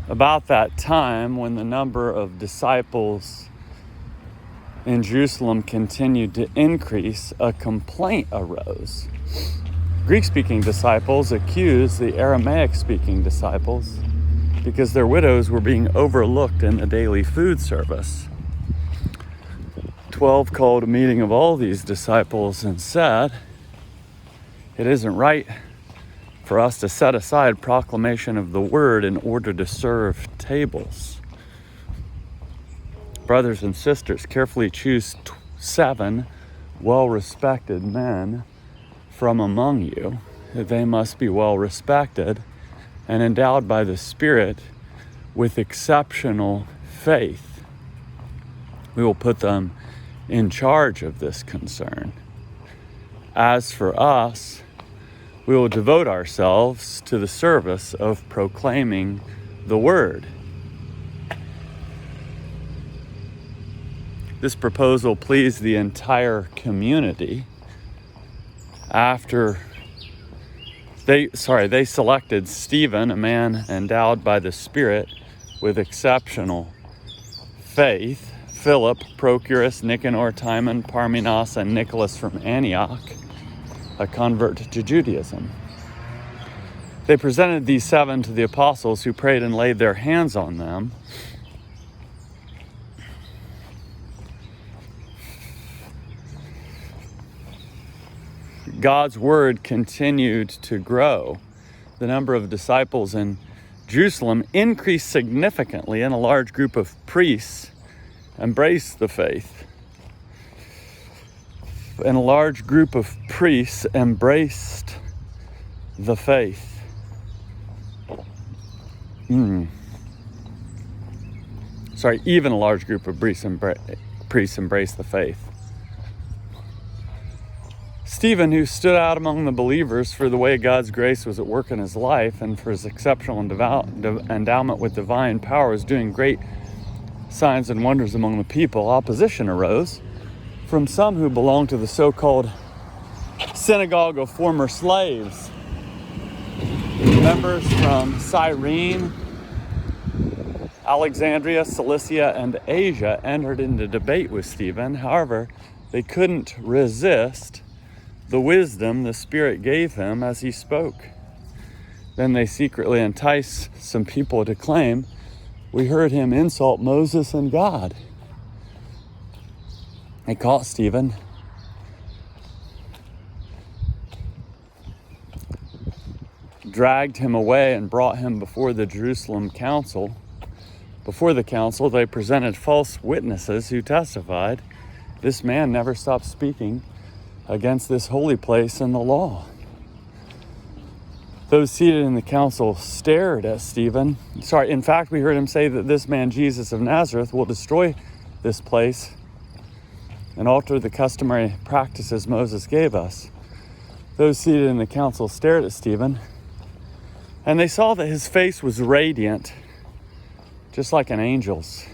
About that time, when the number of disciples in Jerusalem continued to increase, a complaint arose. Greek-speaking disciples accused the Aramaic-speaking disciples because their widows were being overlooked in the daily food service. 12 called a meeting of all these disciples and said, "It isn't right for us to set aside proclamation of the word in order to serve tables. Brothers and sisters, carefully choose 7 well-respected men from among you. They must be well-respected and endowed by the Spirit with exceptional faith. We will put them in charge of this concern. As for us, we will devote ourselves to the service of proclaiming the word." This proposal pleased the entire community. After they selected Stephen, a man endowed by the Spirit with exceptional faith, Philip, Prochorus, Nicanor, Timon, Parmenas, and Nicholas from Antioch, a convert to Judaism. They presented these 7 to the apostles, who prayed and laid their hands on them. God's word continued to grow. The number of disciples in Jerusalem increased significantly, and a large group of priests embraced the faith. And a large group of priests embraced the faith. Even a large group of priests embraced the faith. Stephen, who stood out among the believers for the way God's grace was at work in his life and for his exceptional endowment with divine power, was doing great signs and wonders among the people. Opposition arose from some who belonged to the so-called synagogue of former slaves. Members from Cyrene, Alexandria, Cilicia, and Asia entered into debate with Stephen. However, they couldn't resist the wisdom the Spirit gave him as he spoke. Then they secretly enticed some people to claim, "We heard him insult Moses and God." They caught Stephen, dragged him away, and brought him before the Jerusalem council. Before the council, they presented false witnesses who testified, "This man never stopped speaking against this holy place and the law." Those seated in the council stared at Stephen. In fact, we heard him say that this man, Jesus of Nazareth, will destroy this place and alter the customary practices Moses gave us. Those seated in the council stared at Stephen, and they saw that his face was radiant, just like an angel's.